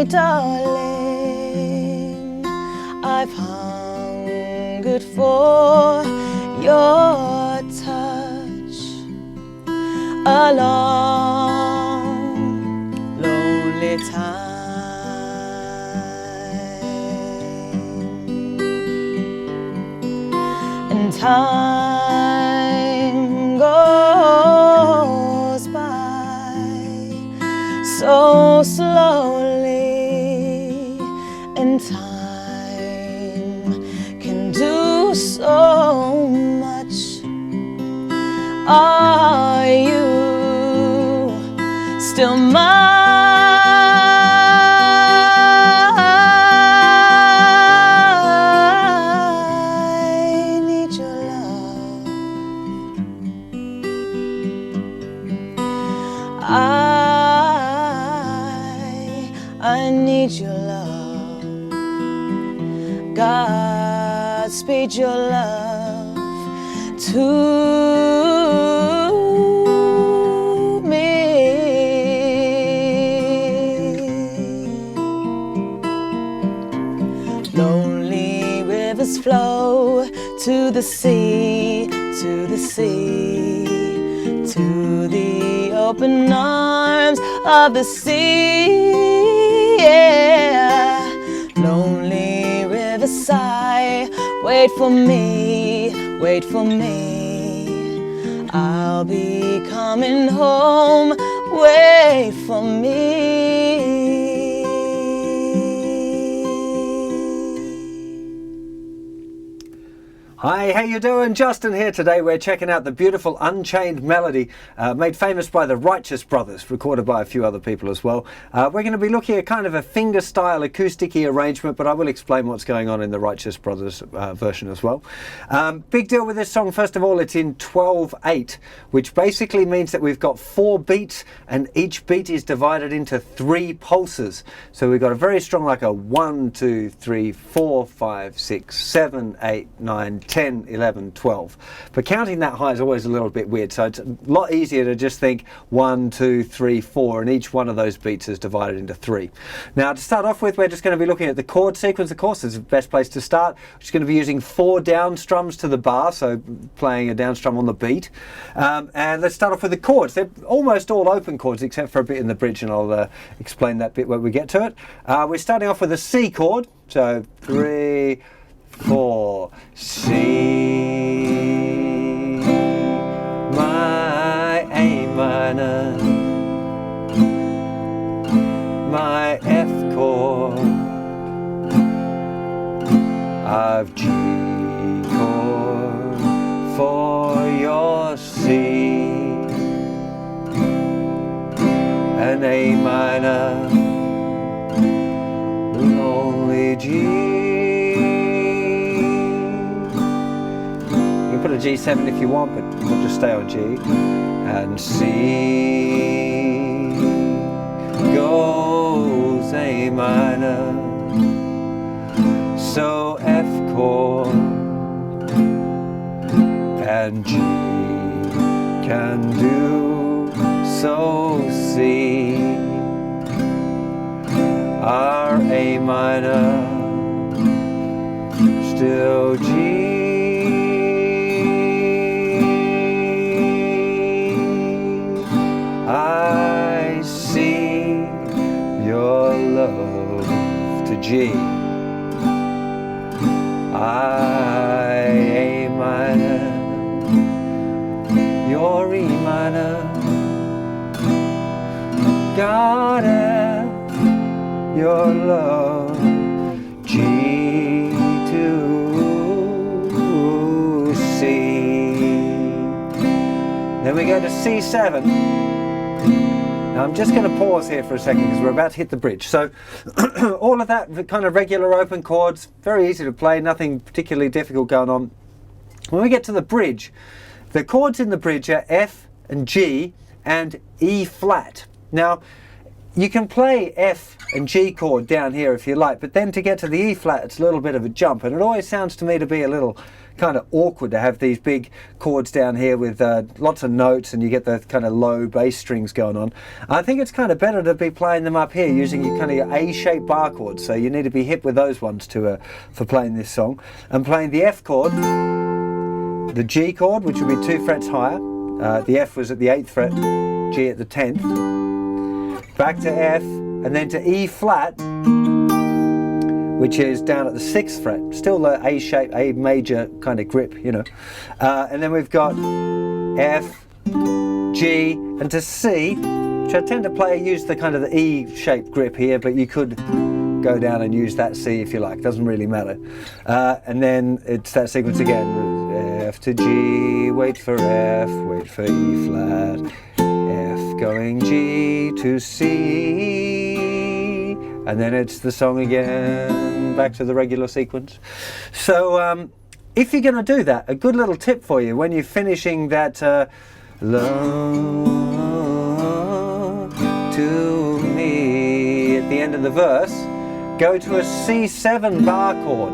darling, I've hungered for your touch. A long, lonely time, and time goes by so slowly, and time can do so much. Are you still mine? I need your love. I need your love. Godspeed your love to me. Lonely rivers flow to the sea, to the sea, to the open arms of the sea. Yeah. Lonely river sigh, wait for me, wait for me. I'll be coming home, wait for me. Hi, how you doing? Justin here. Today we're checking out the beautiful Unchained melody made famous by the Righteous Brothers, recorded by a few other people as well. We're going to be looking at kind of a finger-style acoustic-y arrangement, but I will explain what's going on in the Righteous Brothers version as well. Big deal with this song, first of all, it's in 12/8, which basically means that we've got 4 beats and each beat is divided into 3 pulses. So we've got a very strong, like a 1, 2, 3, 4, 5, 6, 7, 8, 9, 10, 11, 12. But counting that high is always a little bit weird, so it's a lot easier to just think 1, 2, 3, 4, and each one of those beats is divided into 3. Now to start off with, we're just going to be looking at the chord sequence. Of course, it's the best place to start. We're just going to be using 4 down strums to the bar, so playing a down strum on the beat. And let's start off with the chords. They're almost all open chords except for a bit in the bridge, and I'll explain that bit when we get to it. We're starting off with a C chord, so 3, 4, C, my A minor, my F chord, I've G chord for your C, and A minor, lonely G. Put a G7 if you want, but we'll just stay on G. And C goes A minor, so F chord, and G can do so C, our A minor, still G. I see your love to G. I A minor, your E minor. God F, your love G to C. Then we go to C7. Now I'm just going to pause here for a second because we're about to hit the bridge. So all of that, the kind of regular open chords, very easy to play, nothing particularly difficult going on. When we get to the bridge, the chords in the bridge are F and G and E flat. Now you can play F and G chord down here if you like, but then to get to the E flat it's a little bit of a jump, and it always sounds to me to be a little kind of awkward to have these big chords down here with lots of notes, and you get the kind of low bass strings going on. I think it's kind of better to be playing them up here using your kind of your A-shaped bar chords. So you need to be hip with those ones to for playing this song. And playing the F chord, the G chord, which would be 2 frets higher. The F was at the 8th fret, G at the 10th. Back to F, and then to E flat, which is down at the 6th fret. Still the A shape, A major kind of grip, you know. And then we've got F, G, and to C, which I tend to use the kind of the E-shaped grip here, but you could go down and use that C if you like, doesn't really matter. And then it's that sequence again, F to G, wait for F, wait for E flat, F going G to C, and then it's the song again, back to the regular sequence. So if you're going to do that, a good little tip for you when you're finishing that love to me at the end of the verse, go to a C7 bar chord.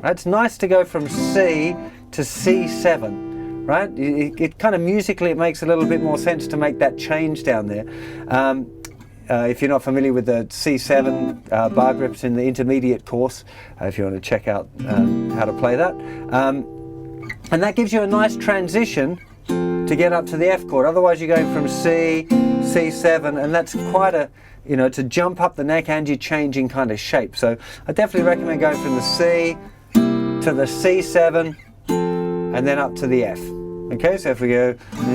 It's nice to go from C to C7, right? It kind of musically, it makes a little bit more sense to make that change down there. If you're not familiar with the C7 bar grips in the intermediate course, if you want to check out how to play that. And that gives you a nice transition to get up to the F chord. Otherwise you're going from C, C7, and that's quite a, you know, to jump up the neck, and you're changing kind of shape. So I definitely recommend going from the C to the C7 and then up to the F. Okay, so if we go B,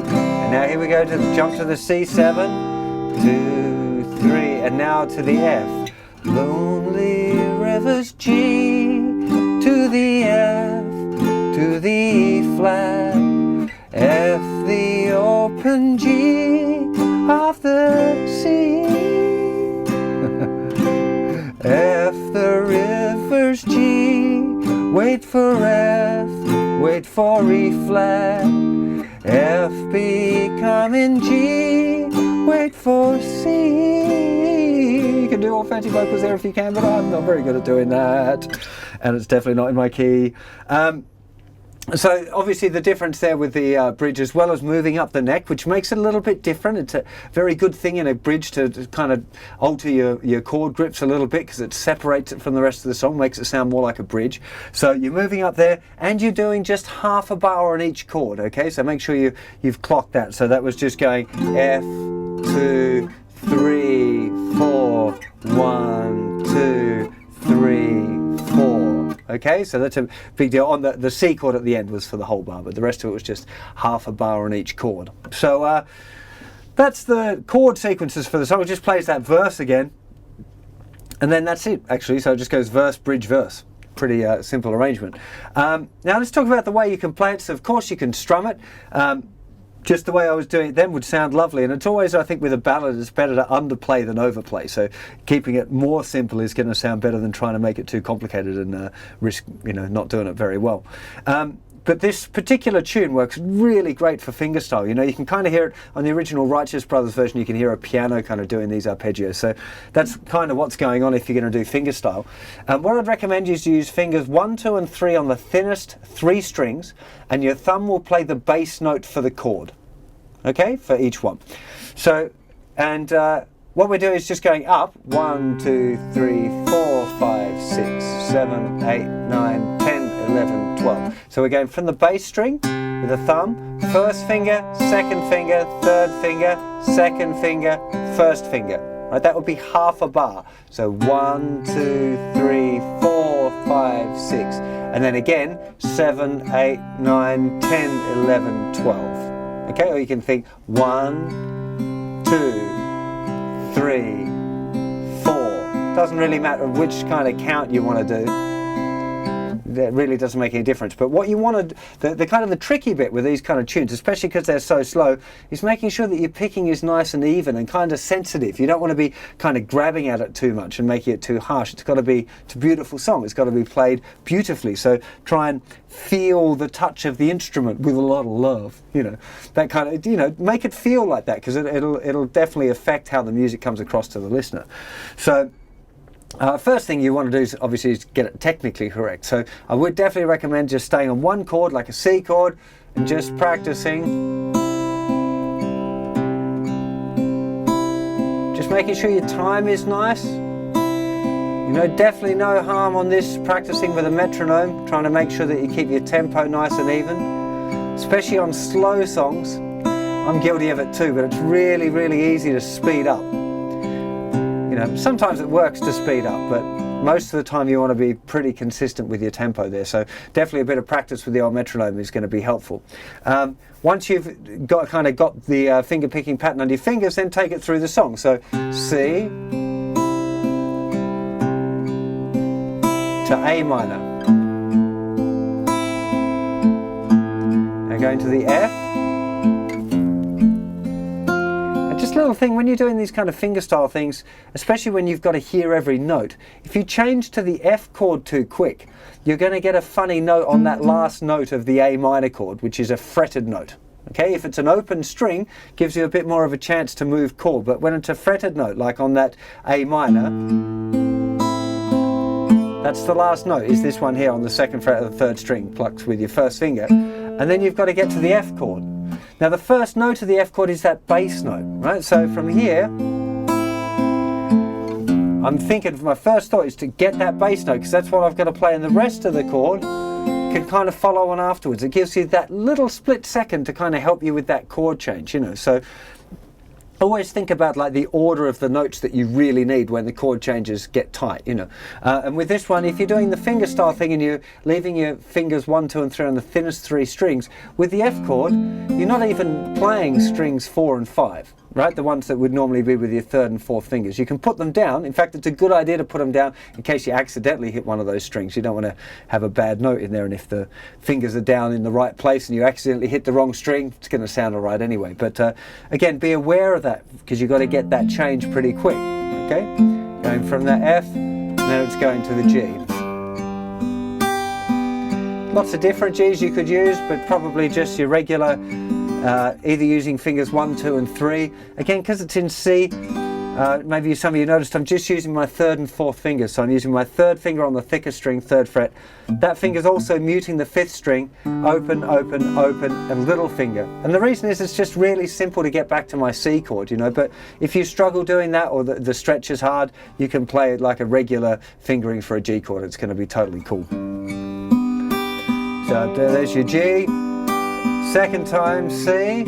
and now here we go to jump to the C7, 2, 3, and now to the F. Lonely rivers G to the F, to the E flat, F the open G of the C, F the rivers G, wait for F, wait for E flat, F becoming G, wait for C. You can do all fancy vocals there if you can, but I'm not very good at doing that, and it's definitely not in my key. So obviously the difference there with the bridge, as well as moving up the neck, which makes it a little bit different. It's a very good thing in a bridge to kind of alter your chord grips a little bit, because it separates it from the rest of the song, makes it sound more like a bridge. So you're moving up there, and you're doing just half a bar on each chord, okay? So make sure you've clocked that. So that was just going F, 2, 3, 4, 1, 2, 3, 4. Okay, so that's a big deal. On the C chord at the end was for the whole bar, but the rest of it was just half a bar on each chord. So that's the chord sequences for the song. It just plays that verse again, and then that's it, actually. So it just goes verse, bridge, verse. Pretty simple arrangement. Now let's talk about the way you can play it. So of course you can strum it. Just the way I was doing it then would sound lovely, and it's always, I think, with a ballad, it's better to underplay than overplay. So keeping it more simple is going to sound better than trying to make it too complicated and risk, you know, not doing it very well. But this particular tune works really great for fingerstyle. You know, you can kind of hear it on the original Righteous Brothers version. You can hear a piano kind of doing these arpeggios. So that's kind of what's going on if you're going to do fingerstyle. What I'd recommend is to use fingers 1, 2, and 3 on the thinnest 3 strings, and your thumb will play the bass note for the chord. Okay, for each one. So, and what we're doing is just going up 1, 2, 3, 4, 5, 6, 7, 8, 9, 10, 11, 12. So we're going from the bass string with the thumb, first finger, second finger, third finger, second finger, first finger. Right, that would be half a bar. So 1, 2, 3, 4, 5, 6. And then again, 7, 8, 9, 10, 11, 12. Okay, or you can think 1, 2, 3, 4. Doesn't really matter which kind of count you want to do. it really doesn't make any difference. But what you want to, the kind of the tricky bit with these kind of tunes, especially because they're so slow, is making sure that your picking is nice and even and kind of sensitive. You don't want to be kind of grabbing at it too much and making it too harsh. It's got to be a beautiful song. It's got to be played beautifully. So try and feel the touch of the instrument with a lot of love. You know, that kind of, you know, make it feel like that, because it'll definitely affect how the music comes across to the listener. So first thing you want to do is obviously get it technically correct. So I would definitely recommend just staying on one chord, like a C chord, and just practicing. Just making sure your time is nice. You know, definitely no harm on this, practicing with a metronome, trying to make sure that you keep your tempo nice and even, especially on slow songs. I'm guilty of it too, but it's really, really easy to speed up. You know, sometimes it works to speed up, but most of the time you want to be pretty consistent with your tempo there. So definitely a bit of practice with the old metronome is going to be helpful. Once you've got the finger picking pattern under your fingers, then take it through the song. So C to A minor. Now going to the F. And just a little thing, when you're doing these kind of finger style things, especially when you've got to hear every note, if you change to the F chord too quick, you're going to get a funny note on that last note of the A minor chord, which is a fretted note. Okay, if it's an open string, gives you a bit more of a chance to move chord, but when it's a fretted note, like on that A minor, that's the last note, is this one here on the second fret of the third string, plucked with your first finger, and then you've got to get to the F chord. Now the first note of the F chord is that bass note, right? So from here, I'm thinking, my first thought is to get that bass note, because that's what I've got to play, and the rest of the chord can kind of follow on afterwards. It gives you that little split second to kind of help you with that chord change, you know. So always think about like the order of the notes that you really need when the chord changes get tight, you know. And with this one, if you're doing the finger style thing and you're leaving your fingers 1, 2 and 3 on the thinnest 3 strings, with the F chord, you're not even playing strings 4 and 5, right? The ones that would normally be with your 3rd and 4th fingers. You can put them down. In fact, it's a good idea to put them down in case you accidentally hit one of those strings. You don't want to have a bad note in there, and if the fingers are down in the right place and you accidentally hit the wrong string, it's going to sound all right anyway. But again, be aware of that, because you've got to get that change pretty quick. Okay? Going from that F, now it's going to the G. Lots of different Gs you could use, but probably just your regular, either using fingers 1, 2 and 3. Again, because it's in C, maybe some of you noticed I'm just using my 3rd and 4th fingers. So I'm using my 3rd finger on the thicker string, 3rd fret. That finger's also muting the 5th string, open, open, open, and little finger. And the reason is it's just really simple to get back to my C chord, you know. But if you struggle doing that, or the stretch is hard, you can play it like a regular fingering for a G chord. It's going to be totally cool. So there's your G. Second time C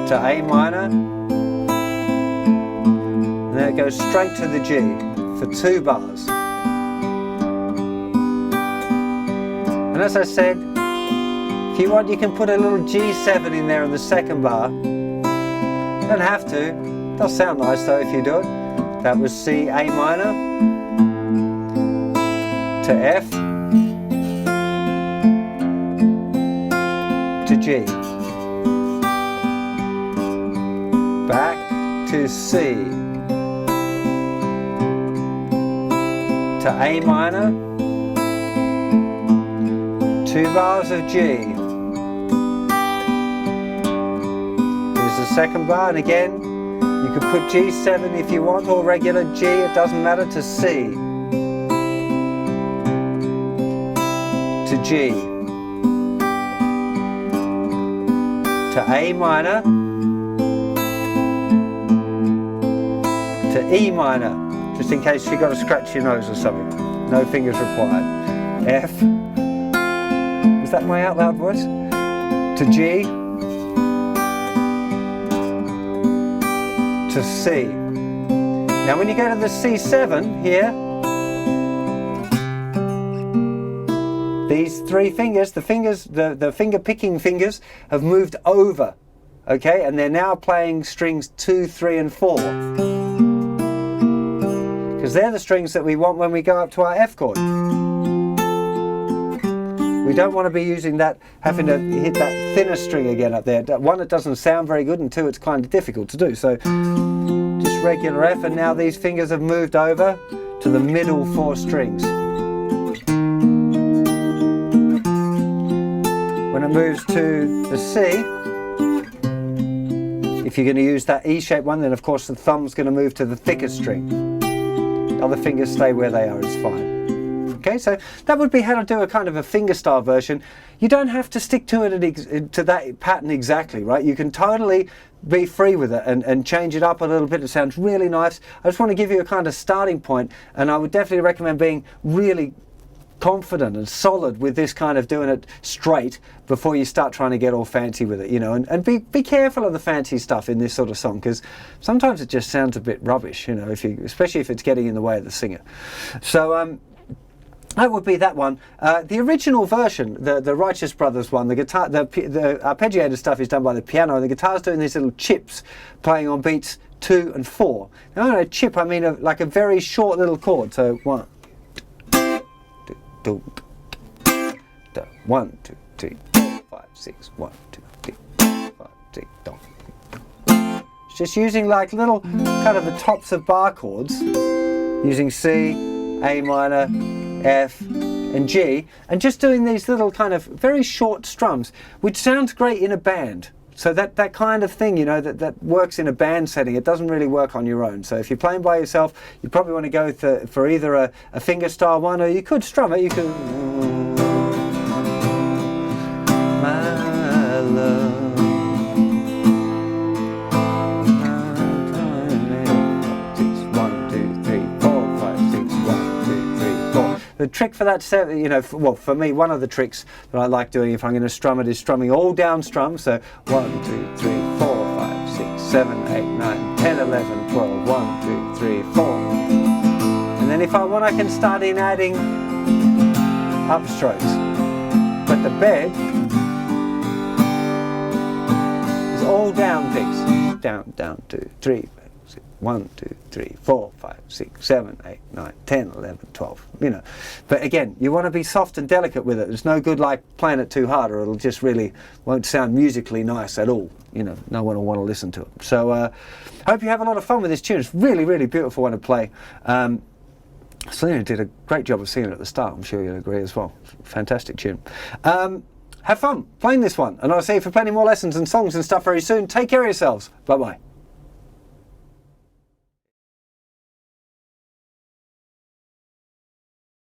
to A minor, and then it goes straight to the G for 2 bars. And as I said, if you want, you can put a little G7 in there in the second bar. You don't have to. They'll sound nice though if you do it. That was C, A minor to F to G, back to C, to A minor, 2 bars of G. Here's the second bar, and again, you could put G7 if you want, or regular G, it doesn't matter, to C, to G, to A minor, to E minor, just in case you've got to scratch your nose or something. No fingers required. F, is that my out loud voice? To G, to C. Now when you go to the C7 here, these 3 fingers, the finger picking fingers have moved over, okay, and they're now playing strings 2, 3 and 4. because they're the strings that we want when we go up to our F chord. We don't want to be using that, having to hit that thinner string again up there. One, it doesn't sound very good, and two, it's kind of difficult to do. So just regular F, and now these fingers have moved over to the middle 4 strings. When it moves to the C, if you're going to use that E-shaped one, then of course the thumb's going to move to the thicker string. Other fingers stay where they are, it's fine. Okay, so that would be how to do a kind of a fingerstyle version. You don't have to stick to it to that pattern exactly, right? You can totally be free with it and change it up a little bit. It sounds really nice. I just want to give you a kind of starting point, and I would definitely recommend being really confident and solid with this kind of doing it straight before you start trying to get all fancy with it, you know, and be careful of the fancy stuff in this sort of song, because sometimes it just sounds a bit rubbish, you know, especially if it's getting in the way of the singer. So that would be that one. The original version, the Righteous Brothers one, the guitar, the arpeggiated stuff is done by the piano, and the guitar's doing these little chips playing on beats 2 and 4. Now, when I chip, I mean like a very short little chord. So 1, 2, 1, 2, 3, 4, 5, 6, 1, 2, 3, 4, 5, 6, it's just using like little kind of the tops of bar chords, using C, A minor, F and G, and just doing these little kind of very short strums, which sounds great in a band. So that kind of thing, you know, that works in a band setting. It doesn't really work on your own. So if you're playing by yourself, you probably want to go for either a fingerstyle one, or you could strum it. You could, my love. The trick for that, you know, well, for me, one of the tricks that I like doing if I'm going to strum it is strumming all down strums. So 1, 2, 3, 4, 5, 6, 7, 8, 9, 10, 11, 12, 1, 2, 3, 4. And then if I want, I can start in adding upstrokes. But the bed is all down picks. Down, down, 2, 3, 1, 2, 3, 4, 5, 6, 7, 8, 9, 10, 11, 12, you know. But again, you want to be soft and delicate with it. It's no good like playing it too hard, or it'll just really won't sound musically nice at all. You know, no one will want to listen to it. So I hope you have a lot of fun with this tune. It's really, really beautiful one to play. Selena did a great job of singing it at the start. I'm sure you'll agree as well. Fantastic tune. Have fun playing this one, and I'll see you for plenty more lessons and songs and stuff very soon. Take care of yourselves. Bye-bye.